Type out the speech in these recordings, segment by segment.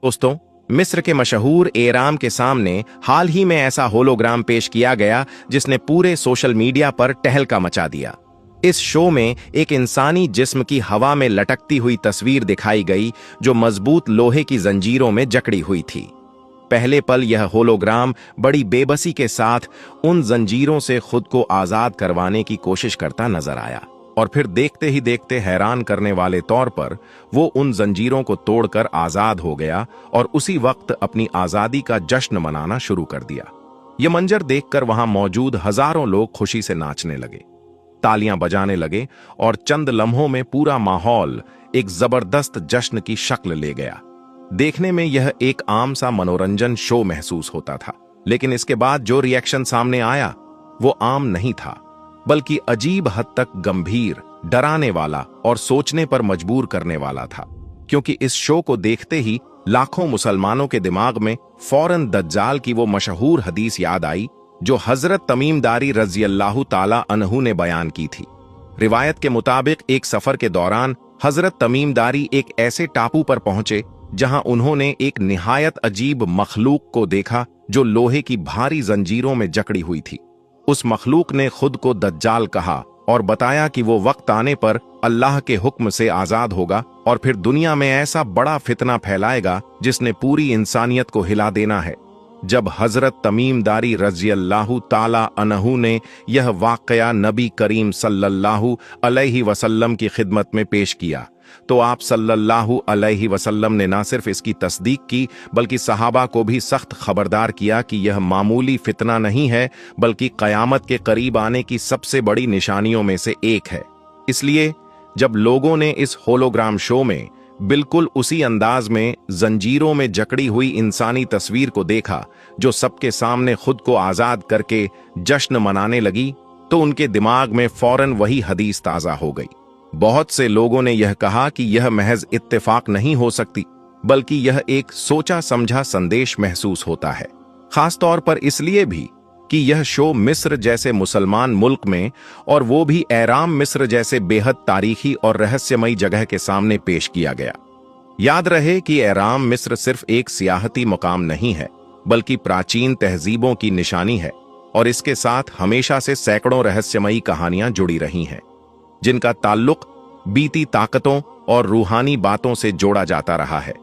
दोस्तों, मिस्र के मशहूर एराम के सामने हाल ही में ऐसा होलोग्राम पेश किया गया जिसने पूरे सोशल मीडिया पर टहलका मचा दिया। इस शो में एक इंसानी जिस्म की हवा में लटकती हुई तस्वीर दिखाई गई जो मजबूत लोहे की जंजीरों में जकड़ी हुई थी। पहले पल यह होलोग्राम बड़ी बेबसी के साथ उन जंजीरों से खुद को आजाद करवाने की कोशिश करता नजर आया और फिर देखते ही देखते हैरान करने वाले तौर पर वो उन जंजीरों को तोड़कर आजाद हो गया और उसी वक्त अपनी आजादी का जश्न मनाना शुरू कर दिया। यह मंजर देखकर वहां मौजूद हजारों लोग खुशी से नाचने लगे, तालियां बजाने लगे और चंद लम्हों में पूरा माहौल एक जबरदस्त जश्न की शक्ल ले गया। देखने में यह एक आम सा मनोरंजन शो महसूस होता था, लेकिन इसके बाद जो रिएक्शन सामने आया वो आम नहीं था, बल्कि अजीब हद तक गंभीर, डराने वाला और सोचने पर मजबूर करने वाला था। क्योंकि इस शो को देखते ही लाखों मुसलमानों के दिमाग में फौरन दज्जाल की वो मशहूर हदीस याद आई जो हजरत तमीमदारी रज़ियल्लाहु ताला अन्हु ने बयान की थी। रिवायत के मुताबिक एक सफर के दौरान हजरत तमीमदारी एक ऐसे टापू पर पहुंचे जहां उन्होंने एक निहायत अजीब मखलूक को देखा जो लोहे की भारी जंजीरों में जकड़ी हुई थी। उस मखलूक ने खुद को दज्जाल कहा और बताया कि वो वक्त आने पर अल्लाह के हुक्म से आजाद होगा और फिर दुनिया में ऐसा बड़ा फितना फैलाएगा जिसने पूरी इंसानियत को हिला देना है। जब हजरत तमीमदारी रज़ियल्लाहु ताला अन्हु ने यह वाकया नबी करीम सल्लल्लाहु अलैहि वसल्लम की खिदमत में पेश किया तो आप सल्लल्लाहु अलैहि वसल्लम ने न सिर्फ इसकी तस्दीक की बल्कि सहाबा को भी सख्त खबरदार किया कि यह मामूली फितना नहीं है बल्कि कयामत के करीब आने की सबसे बड़ी निशानियों में से एक है। इसलिए जब लोगों ने इस होलोग्राम शो में बिल्कुल उसी अंदाज में जंजीरों में जकड़ी हुई इंसानी तस्वीर को देखा जो सबके सामने खुद को आजाद करके जश्न मनाने लगी, तो उनके दिमाग में फौरन वही हदीस ताजा हो गई। बहुत से लोगों ने यह कहा कि यह महज इत्तेफाक नहीं हो सकती बल्कि यह एक सोचा समझा संदेश महसूस होता है, खासतौर पर इसलिए भी कि यह शो मिस्र जैसे मुसलमान मुल्क में और वो भी एराम मिस्र जैसे बेहद तारीखी और रहस्यमयी जगह के सामने पेश किया गया। याद रहे कि एराम मिस्र सिर्फ एक सियाहती मुकाम नहीं है बल्कि प्राचीन तहजीबों की निशानी है और इसके साथ हमेशा से सैकड़ों रहस्यमयी कहानियां जुड़ी रही हैं जिनका ताल्लुक बीती ताकतों और रूहानी बातों से जोड़ा जाता रहा है।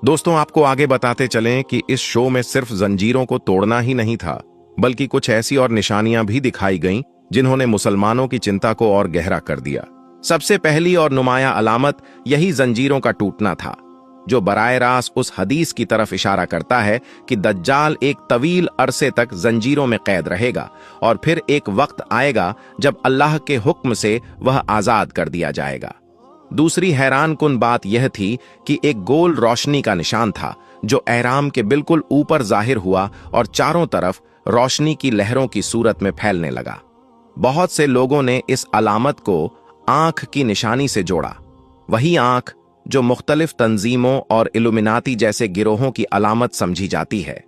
दोस्तों, आपको आगे बताते चलें कि इस शो में सिर्फ जंजीरों को तोड़ना ही नहीं था बल्कि कुछ ऐसी और निशानियां भी दिखाई गईं जिन्होंने मुसलमानों की चिंता को और गहरा कर दिया। सबसे पहली और नुमाया अलामत यही जंजीरों का टूटना था जो बराए रास्त उस हदीस की तरफ इशारा करता है कि दज्जाल एक तवील अरसे तक जंजीरों में कैद रहेगा और फिर एक वक्त आएगा जब अल्लाह के हुक्म से वह आजाद कर दिया जाएगा। दूसरी हैरान कुन बात यह थी कि एक गोल रोशनी का निशान था जो एहराम के बिल्कुल ऊपर जाहिर हुआ और चारों तरफ रोशनी की लहरों की सूरत में फैलने लगा। बहुत से लोगों ने इस अलामत को आंख की निशानी से जोड़ा, वही आंख जो मुख्तलिफ तंजीमों और इल्यूमिनाती जैसे गिरोहों की अलामत समझी जाती है।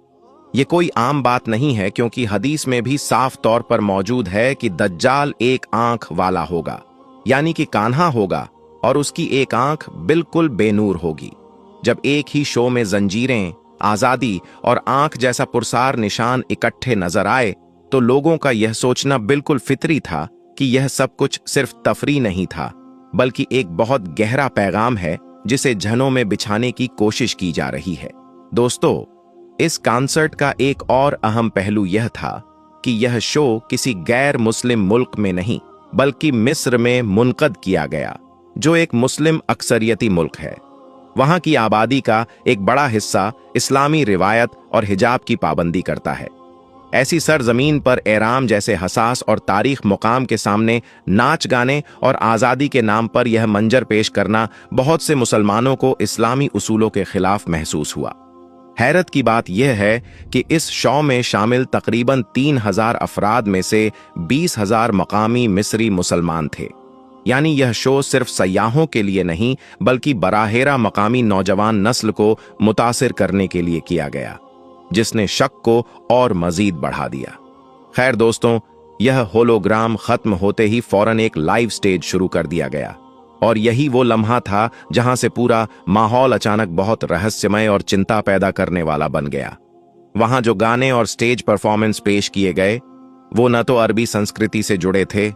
ये कोई आम बात नहीं है क्योंकि हदीस में भी साफ तौर पर मौजूद है कि दज्जाल एक आंख वाला होगा, यानी कि कान्हा होगा और उसकी एक आंख बिल्कुल बेनूर होगी। जब एक ही शो में जंजीरें, आजादी और आंख जैसा पुरसार निशान इकट्ठे नजर आए तो लोगों का यह सोचना बिल्कुल फितरी था कि यह सब कुछ सिर्फ तफरी नहीं था बल्कि एक बहुत गहरा पैगाम है जिसे झनों में बिछाने की कोशिश की जा रही है। दोस्तों, इस कॉन्सर्ट का एक और अहम पहलू यह था कि यह शो किसी गैर मुस्लिम मुल्क में नहीं बल्कि मिस्र में मुनक़द किया गया जो एक मुस्लिम अक्सरियती मुल्क है। वहां की आबादी का एक बड़ा हिस्सा इस्लामी रिवायत और हिजाब की पाबंदी करता है। ऐसी सरजमीन पर एराम जैसे हसास और तारीख मुकाम के सामने नाच गाने और आज़ादी के नाम पर यह मंजर पेश करना बहुत से मुसलमानों को इस्लामी उसूलों के खिलाफ महसूस हुआ। हैरत की बात यह है कि इस शो में शामिल तकरीबन 3000 अफराद में से 20,000 मकामी मिस्री मुसलमान थे। यानी यह शो सिर्फ सयाहों के लिए नहीं बल्कि बराहेरा मकामी नौजवान नस्ल को मुतासिर करने के लिए किया गया, जिसने शक को और मजीद बढ़ा दिया। खैर दोस्तों, यह होलोग्राम खत्म होते ही फौरन एक लाइव स्टेज शुरू कर दिया गया और यही वो लम्हा था जहां से पूरा माहौल अचानक बहुत रहस्यमय और चिंता पैदा करने वाला बन गया। वहां जो गाने और स्टेज परफॉर्मेंस पेश किए गए वो न तो अरबी संस्कृति से जुड़े थे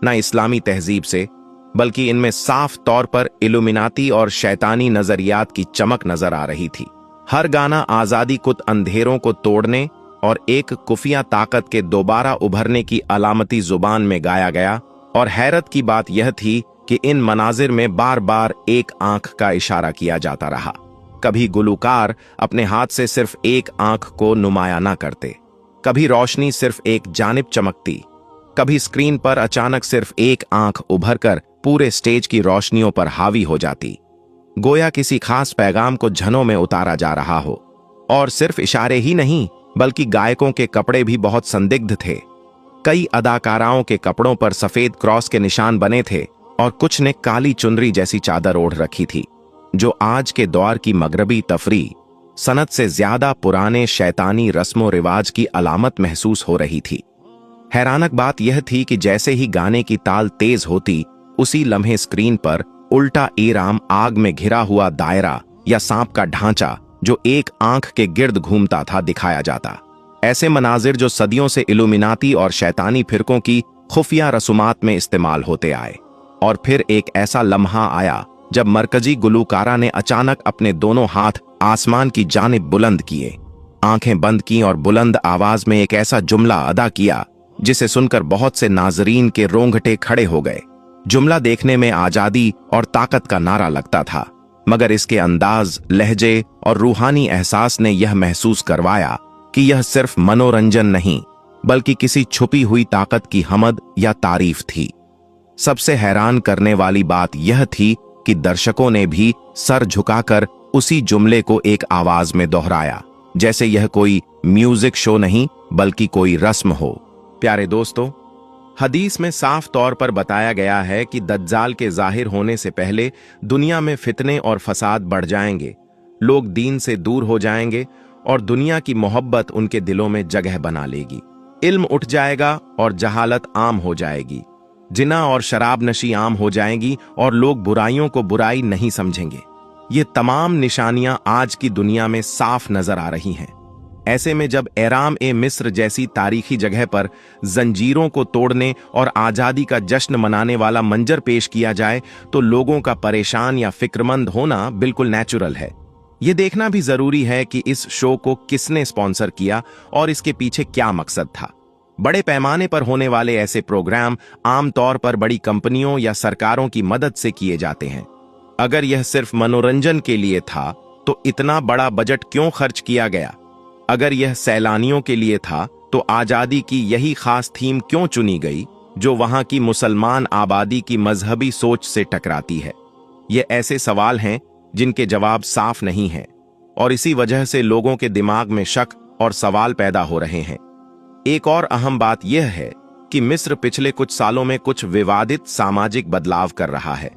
न इस्लामी तहजीब से, बल्कि इनमें साफ तौर पर इल्यूमिनाती और शैतानी नजरियात की चमक नजर आ रही थी। हर गाना आजादी कुत अंधेरों को तोड़ने और एक खुफिया ताकत के दोबारा उभरने की अलामती जुबान में गाया गया। और हैरत की बात यह थी कि इन मनाजिर में बार बार एक आंख का इशारा किया जाता रहा। कभी गुलूकार अपने हाथ से सिर्फ एक आंख को नुमाया ना करते, कभी रोशनी सिर्फ एक जानिब चमकती, कभी स्क्रीन पर अचानक सिर्फ एक आंख उभरकर पूरे स्टेज की रोशनियों पर हावी हो जाती, गोया किसी खास पैगाम को झनों में उतारा जा रहा हो। और सिर्फ इशारे ही नहीं, बल्कि गायकों के कपड़े भी बहुत संदिग्ध थे। कई अदाकाराओं के कपड़ों पर सफेद क्रॉस के निशान बने थे और कुछ ने काली चुनरी जैसी चादर ओढ़ रखी थी, जो आज के दौर की मगरबी तफरी सनत से ज्यादा पुराने शैतानी रस्मों रिवाज की अलामत महसूस हो रही थी। हैरानक बात यह थी कि जैसे ही गाने की ताल तेज होती, उसी लम्हे स्क्रीन पर उल्टा ईराम आग में घिरा हुआ दायरा या सांप का ढांचा जो एक आंख के गिर्द घूमता था दिखाया जाता। ऐसे मनाजिर जो सदियों से इल्यूमिनाती और शैतानी फिरकों की खुफिया रसूमात में इस्तेमाल होते आए। और फिर एक ऐसा लम्हा आया जब मरकजी गुलूकारा ने अचानक अपने दोनों हाथ आसमान की जानिब बुलंद किए, आंखें बंद की और बुलंद आवाज में एक ऐसा जुमला अदा किया जिसे सुनकर बहुत से नाजरीन के रोंगटे खड़े हो गए। जुमला देखने में आजादी और ताकत का नारा लगता था, मगर इसके अंदाज, लहजे और रूहानी एहसास ने यह महसूस करवाया कि यह सिर्फ मनोरंजन नहीं, बल्कि किसी छुपी हुई ताकत की हमद या तारीफ थी। सबसे हैरान करने वाली बात यह थी कि दर्शकों ने भी सर झुकाकर उसी जुमले को एक आवाज में दोहराया, जैसे यह कोई म्यूजिक शो नहीं बल्कि कोई रस्म हो। प्यारे दोस्तों, हदीस में साफ तौर पर बताया गया है कि दज्जाल के जाहिर होने से पहले दुनिया में फितने और फसाद बढ़ जाएंगे, लोग दीन से दूर हो जाएंगे और दुनिया की मोहब्बत उनके दिलों में जगह बना लेगी। इल्म उठ जाएगा और जहालत आम हो जाएगी, जिना और शराब नशी आम हो जाएंगी और लोग बुराइयों को बुराई नहीं समझेंगे। ये तमाम निशानियां आज की दुनिया में साफ नजर आ रही हैं। ऐसे में जब एराम ए मिस्र जैसी तारीखी जगह पर जंजीरों को तोड़ने और आजादी का जश्न मनाने वाला मंजर पेश किया जाए, तो लोगों का परेशान या फिक्रमंद होना बिल्कुल नेचुरल है। यह देखना भी जरूरी है कि इस शो को किसने स्पॉन्सर किया और इसके पीछे क्या मकसद था। बड़े पैमाने पर होने वाले ऐसे प्रोग्राम आमतौर पर बड़ी कंपनियों या सरकारों की मदद से किए जाते हैं। अगर यह सिर्फ मनोरंजन के लिए था तो इतना बड़ा बजट क्यों खर्च किया गया? अगर यह सैलानियों के लिए था तो आजादी की यही खास थीम क्यों चुनी गई जो वहां की मुसलमान आबादी की मजहबी सोच से टकराती है? ये ऐसे सवाल हैं जिनके जवाब साफ नहीं हैं और इसी वजह से लोगों के दिमाग में शक और सवाल पैदा हो रहे हैं। एक और अहम बात यह है कि मिस्र पिछले कुछ सालों में कुछ विवादित सामाजिक बदलाव कर रहा है।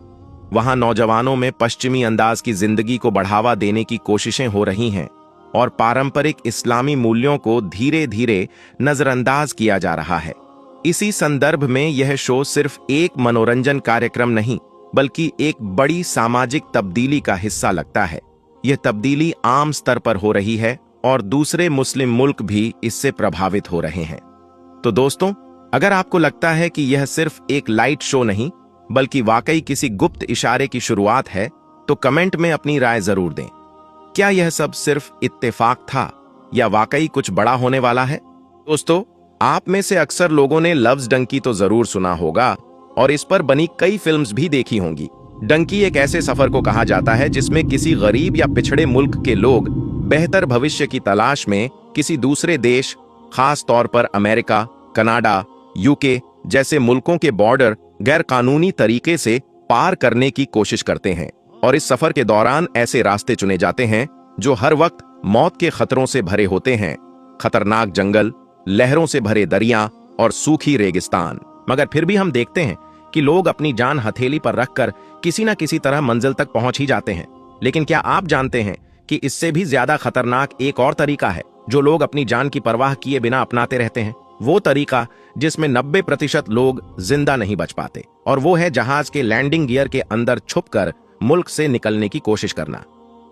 वहां नौजवानों में पश्चिमी अंदाज की जिंदगी को बढ़ावा देने की कोशिशें हो रही हैं और पारंपरिक इस्लामी मूल्यों को धीरे धीरे नजरअंदाज किया जा रहा है। इसी संदर्भ में यह शो सिर्फ एक मनोरंजन कार्यक्रम नहीं, बल्कि एक बड़ी सामाजिक तब्दीली का हिस्सा लगता है। यह तब्दीली आम स्तर पर हो रही है और दूसरे मुस्लिम मुल्क भी इससे प्रभावित हो रहे हैं। तो दोस्तों, अगर आपको लगता है कि यह सिर्फ एक लाइट शो नहीं बल्कि वाकई किसी गुप्त इशारे की शुरुआत है, तो कमेंट में अपनी राय जरूर दें। क्या यह सब सिर्फ इत्तेफाक था या वाकई कुछ बड़ा होने वाला है? दोस्तों, आप में से अक्सर लोगों ने लव्स डंकी तो जरूर सुना होगा और इस पर बनी कई फिल्म्स भी देखी होंगी। डंकी एक ऐसे सफर को कहा जाता है जिसमें किसी गरीब या पिछड़े मुल्क के लोग बेहतर भविष्य की तलाश में किसी दूसरे देश, खास तौर पर अमेरिका, कनाडा, यूके जैसे मुल्कों के बॉर्डर गैर कानूनी तरीके से पार करने की कोशिश करते हैं। और इस सफर के दौरान ऐसे रास्ते चुने जाते हैं जो हर वक्त मौत के खतरों से भरे होते हैं। खतरनाक जंगल, लहरों से भरे दरिया और सूखी रेगिस्तान। मगर फिर भी हम देखते हैं कि लोग अपनी जान हथेली पर रखकर किसी न किसी तरह मंजिल तक पहुंच ही जाते हैं। लेकिन क्या आप जानते हैं कि इससे भी ज्यादा खतरनाक एक और तरीका है जो लोग अपनी जान की परवाह किए बिना अपनाते रहते हैं? वो तरीका जिसमें 90% लोग जिंदा नहीं बच पाते, और वो है जहाज के लैंडिंग गियर के अंदर छुपकर मुल्क से निकलने की कोशिश करना।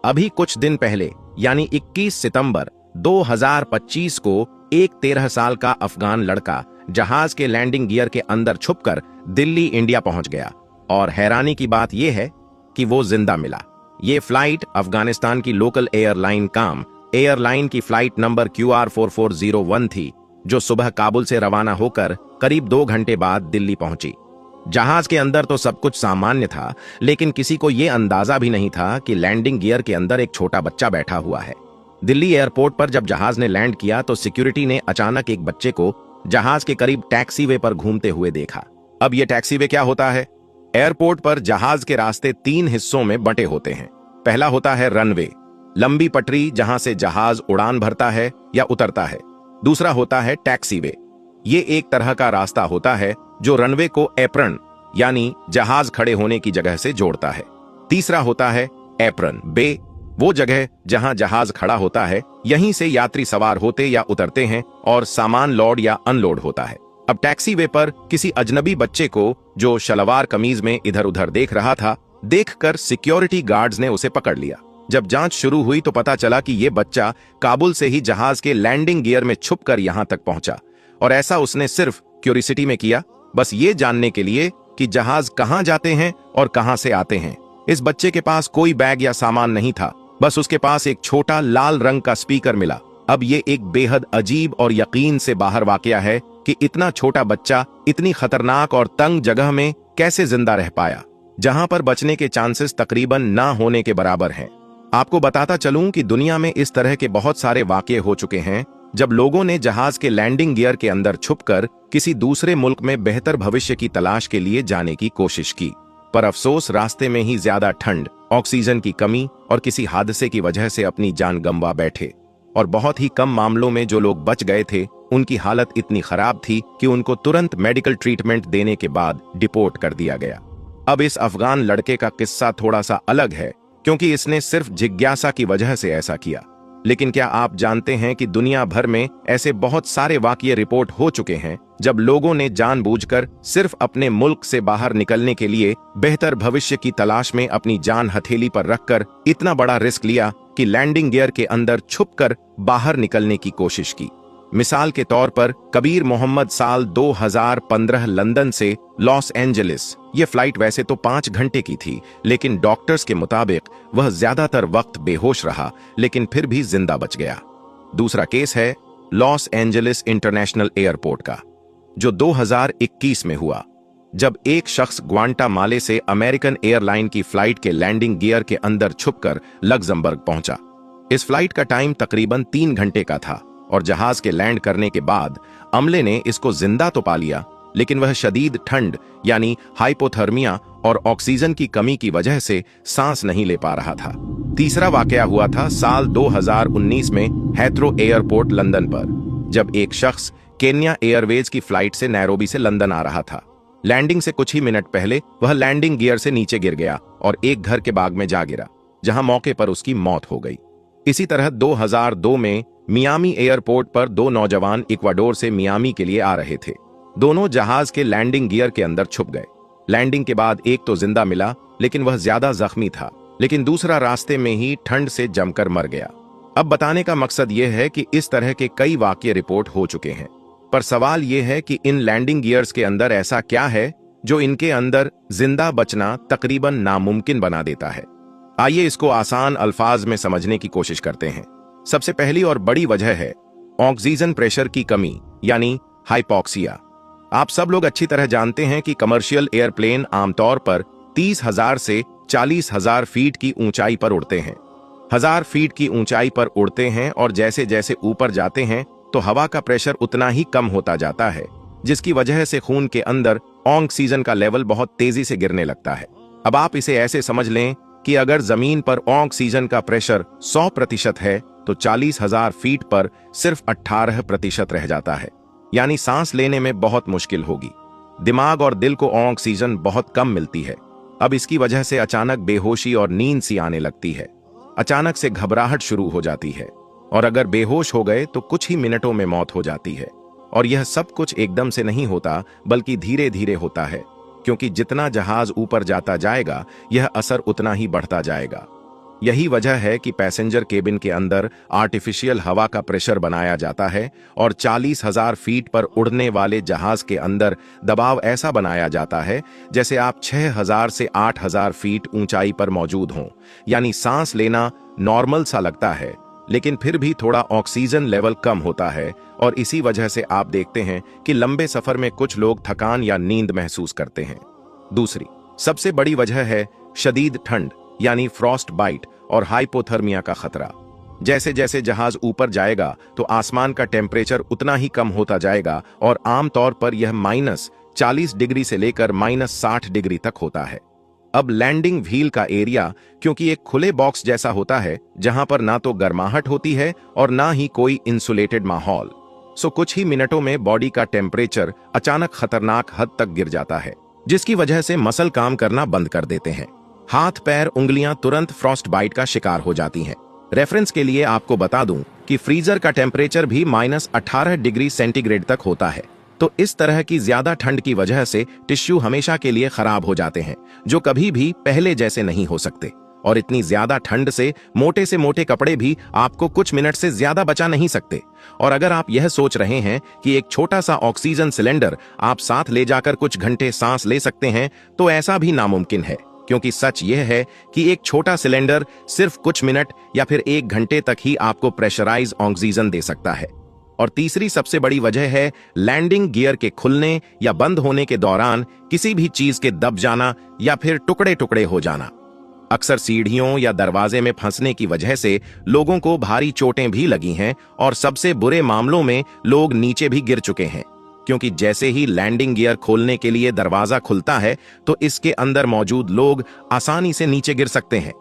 अभी कुछ दिन पहले यानी 21 सितंबर 2025 को एक 13 साल का अफगान लड़का जहाज के लैंडिंग गियर के अंदर छुपकर दिल्ली इंडिया पहुंच गया, और हैरानी की बात यह है कि वो जिंदा मिला। ये फ्लाइट अफगानिस्तान की लोकल एयरलाइन काम एयरलाइन की फ्लाइट नंबर QR4401 थी, जो सुबह काबुल से रवाना होकर करीब 2 घंटे बाद दिल्ली पहुंची। जहाज के अंदर तो सब कुछ सामान्य था, लेकिन किसी को यह अंदाजा भी नहीं था कि लैंडिंग गियर के अंदर एक छोटा बच्चा बैठा हुआ है। दिल्ली एयरपोर्ट पर जब जहाज ने लैंड किया तो सिक्योरिटी ने अचानक एक बच्चे को जहाज के करीब टैक्सीवे पर घूमते हुए देखा। अब यह टैक्सीवे क्या होता है? एयरपोर्ट पर जहाज के रास्ते 3 हिस्सों में बंटे होते हैं। पहला होता है रनवे, लंबी पटरी जहां से जहाज उड़ान भरता है या उतरता है। दूसरा होता है टैक्सीवे, ये एक तरह का रास्ता होता है जो रनवे को एप्रन यानी जहाज खड़े होने की जगह से जोड़ता है। तीसरा होता है एप्रन बे, वो जगह जहां जहाज खड़ा होता है, यहीं से यात्री सवार होते या उतरते हैं और सामान लोड या अनलोड होता है। अब टैक्सीवे पर किसी अजनबी बच्चे को जो शलवार कमीज में इधर उधर देख रहा था, देखकर सिक्योरिटी गार्ड्स ने उसे पकड़ लिया। जब जांच शुरू हुई तो पता चला कि यह बच्चा काबुल से ही जहाज के लैंडिंग गियर में छुपकर यहां तक पहुंचा, और ऐसा उसने सिर्फ क्यूरियोसिटी में किया, बस ये जानने के लिए कि जहाज कहां जाते हैं और कहां से आते हैं। इस बच्चे के पास कोई बैग या सामान नहीं था, बस उसके पास एक छोटा लाल रंग का स्पीकर मिला। अब ये एक बेहद अजीब और यकीन से बाहर वाकया है कि इतना छोटा बच्चा इतनी खतरनाक और तंग जगह में कैसे जिंदा रह पाया, जहां पर बचने के चांसेस तकरीबन ना होने के बराबर हैं। आपको बताता चलूं कि दुनिया में इस तरह के बहुत सारे वाकये हो चुके हैं जब लोगों ने जहाज के लैंडिंग गियर के अंदर छुपकर किसी दूसरे मुल्क में बेहतर भविष्य की तलाश के लिए जाने की कोशिश की, पर अफसोस रास्ते में ही ज्यादा ठंड, ऑक्सीजन की कमी और किसी हादसे की वजह से अपनी जान गंवा बैठे। और बहुत ही कम मामलों में जो लोग बच गए थे, उनकी हालत इतनी खराब थी कि उनको तुरंत मेडिकल ट्रीटमेंट देने के बाद डिपोर्ट कर दिया गया। अब इस अफगान लड़के का किस्सा थोड़ा सा अलग है, क्योंकि इसने सिर्फ जिज्ञासा की वजह से ऐसा किया। लेकिन क्या आप जानते हैं कि दुनिया भर में ऐसे बहुत सारे वाकये रिपोर्ट हो चुके हैं जब लोगों ने जानबूझकर सिर्फ अपने मुल्क से बाहर निकलने के लिए बेहतर भविष्य की तलाश में अपनी जान हथेली पर रखकर इतना बड़ा रिस्क लिया कि लैंडिंग गियर के अंदर छुपकर बाहर निकलने की कोशिश की। मिसाल के तौर पर कबीर मोहम्मद साल 2015 लंदन से लॉस एंजलिस, ये फ्लाइट वैसे तो 5 घंटे की थी, लेकिन डॉक्टर्स के मुताबिक वह ज्यादातर वक्त बेहोश रहा, लेकिन फिर भी जिंदा बच गया। दूसरा केस है लॉस एंजलिस इंटरनेशनल एयरपोर्ट का, जो 2021 में हुआ, जब एक शख्स ग्वांटामाले से अमेरिकन एयरलाइन की फ्लाइट के लैंडिंग गियर के अंदर छुपकर लक्जमबर्ग पहुंचा। इस फ्लाइट का टाइम तकरीबन 3 घंटे का था, और जहाज के लैंड करने के बाद अमले ने इसको जिंदा तो पा लिया, लेकिन वह शदीद ठंड यानी हाइपोथर्मिया और ऑक्सीजन की कमी की वजह से सांस नहीं ले पा रहा था। तीसरा वाकया हुआ था साल 2019 में हेथ्रो एयरपोर्ट लंदन पर, जब एक शख्स केन्या एयरवेज की फ्लाइट से नैरोबी से लंदन आ रहा था। लैंडिंग से कुछ ही मिनट पहले वह लैंडिंग गियर से नीचे गिर गया और एक घर के बाग में जा गिरा, जहां मौके पर उसकी मौत हो गई। इसी तरह 2002 में मियामी एयरपोर्ट पर 2 नौजवान इक्वाडोर से मियामी के लिए आ रहे थे। दोनों जहाज के लैंडिंग गियर के अंदर छुप गए। लैंडिंग के बाद एक तो जिंदा मिला, लेकिन वह ज्यादा जख्मी था, लेकिन दूसरा रास्ते में ही ठंड से जमकर मर गया। अब बताने का मकसद यह है कि इस तरह के कई वाकये रिपोर्ट हो चुके हैं, पर सवाल यह है कि इन लैंडिंग गियर्स के अंदर ऐसा क्या है जो इनके अंदर जिंदा बचना तकरीबन नामुमकिन बना देता है। आइए इसको आसान अल्फाज में समझने की कोशिश करते हैं। सबसे पहली और बड़ी वजह है ऑक्सीजन प्रेशर की कमी यानी हाइपोक्सिया। आप सब लोग अच्छी तरह जानते हैं कि कमर्शियल एयरप्लेन आमतौर पर 30,000 से 40,000 फीट की ऊंचाई पर उड़ते हैं। 1000 फीट की ऊंचाई पर उड़ते हैं और जैसे जैसे ऊपर जाते हैं तो हवा का प्रेशर उतना ही कम होता जाता है, जिसकी वजह से खून के अंदर ऑक्सीजन का लेवल बहुत तेजी से गिरने लगता है। अब आप इसे ऐसे समझ लें कि अगर जमीन पर ऑक्सीजन का प्रेशर 100% है तो 40,000 फीट पर सिर्फ 18% रह जाता है, यानी सांस लेने में बहुत मुश्किल होगी। दिमाग और दिल को ऑक्सीजन बहुत कम मिलती है। अब इसकी वजह से अचानक बेहोशी और नींद सी आने लगती है। अचानक से घबराहट शुरू हो जाती है, और अगर बेहोश हो गए तो कुछ ही मिनटों में मौत हो जाती है। और यह सब कुछ एकदम से नहीं होता, बल्कि धीरे धीरे होता है, क्योंकि जितना जहाज ऊपर जाता जाएगा यह असर उतना ही बढ़ता जाएगा। यही वजह है कि पैसेंजर केबिन के अंदर आर्टिफिशियल हवा का प्रेशर बनाया जाता है और 40,000 फीट पर उड़ने वाले जहाज के अंदर दबाव ऐसा बनाया जाता है जैसे आप 6,000 से 8,000 फीट ऊंचाई पर मौजूद हों। यानी सांस लेना नॉर्मल सा लगता है, लेकिन फिर भी थोड़ा ऑक्सीजन लेवल कम होता है, और इसी वजह से आप देखते हैं कि लंबे सफर में कुछ लोग थकान या नींद महसूस करते हैं। दूसरी सबसे बड़ी वजह है शदीद ठंड, यानी फ्रॉस्ट बाइट और हाइपोथर्मिया का खतरा। जैसे जैसे जहाज ऊपर जाएगा तो आसमान का टेम्परेचर उतना ही कम होता जाएगा, और आमतौर पर यह -40 डिग्री से लेकर -60 डिग्री तक होता है। अब लैंडिंग व्हील का एरिया, क्योंकि एक खुले बॉक्स जैसा होता है जहां पर ना तो गर्माहट होती है और ना ही कोई इंसुलेटेड माहौल, सो कुछ ही मिनटों में बॉडी का टेम्परेचर अचानक खतरनाक हद तक गिर जाता है, जिसकी वजह से मसल काम करना बंद कर देते हैं। हाथ, पैर, उंगलियां तुरंत फ्रॉस्ट बाइट का शिकार हो जाती हैं। रेफरेंस के लिए आपको बता दूं कि फ्रीजर का टेम्परेचर भी -18 डिग्री सेंटीग्रेड तक होता है। तो इस तरह की ज्यादा ठंड की वजह से टिश्यू हमेशा के लिए खराब हो जाते हैं, जो कभी भी पहले जैसे नहीं हो सकते। और इतनी ज्यादा ठंड से मोटे कपड़े भी आपको कुछ मिनट से ज्यादा बचा नहीं सकते। और अगर आप यह सोच रहे हैं कि एक छोटा सा ऑक्सीजन सिलेंडर आप साथ ले जाकर कुछ घंटे सांस ले सकते हैं, तो ऐसा भी नामुमकिन है, क्योंकि सच यह है कि एक छोटा सिलेंडर सिर्फ कुछ मिनट या फिर 1 घंटे तक ही आपको प्रेशराइज ऑक्सीजन दे सकता है। और तीसरी सबसे बड़ी वजह है लैंडिंग गियर के खुलने या बंद होने के दौरान किसी भी चीज के दब जाना या फिर टुकड़े टुकड़े हो जाना। अक्सर सीढ़ियों या दरवाजे में फंसने की वजह से लोगों को भारी चोटें भी लगी हैं, और सबसे बुरे मामलों में लोग नीचे भी गिर चुके हैं, क्योंकि जैसे ही लैंडिंग गियर खोलने के लिए दरवाजा खुलता है तो इसके अंदर मौजूद लोग आसानी से नीचे गिर सकते हैं।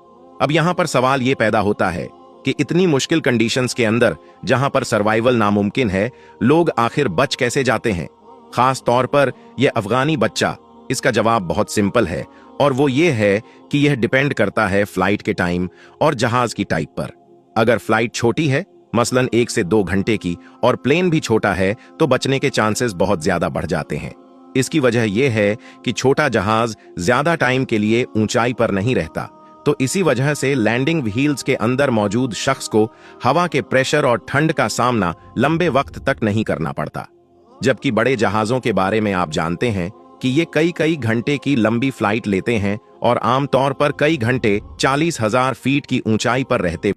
अब यहां पर सवाल यह पैदा होता है कि इतनी मुश्किल कंडीशंस के अंदर, जहां पर सर्वाइवल नामुमकिन है, लोग आखिर बच कैसे जाते हैं, खास तौर पर यह अफगानी बच्चा। इसका जवाब बहुत सिंपल है, और वो ये है कि यह डिपेंड करता है फ्लाइट के टाइम और जहाज की टाइप पर। अगर फ्लाइट छोटी है, मसलन 1 से 2 घंटे की, और प्लेन भी छोटा है, तो बचने के चांसेस बहुत ज्यादा बढ़ जाते हैं। इसकी वजह यह है कि छोटा जहाज ज्यादा टाइम के लिए ऊंचाई पर नहीं रहता, तो इसी वजह से लैंडिंग व्हील्स के अंदर मौजूद शख्स को हवा के प्रेशर और ठंड का सामना लंबे वक्त तक नहीं करना पड़ता। जबकि बड़े जहाजों के बारे में आप जानते हैं कि ये कई घंटे की लंबी फ्लाइट लेते हैं और आमतौर पर कई घंटे 40,000 फीट की ऊंचाई पर रहते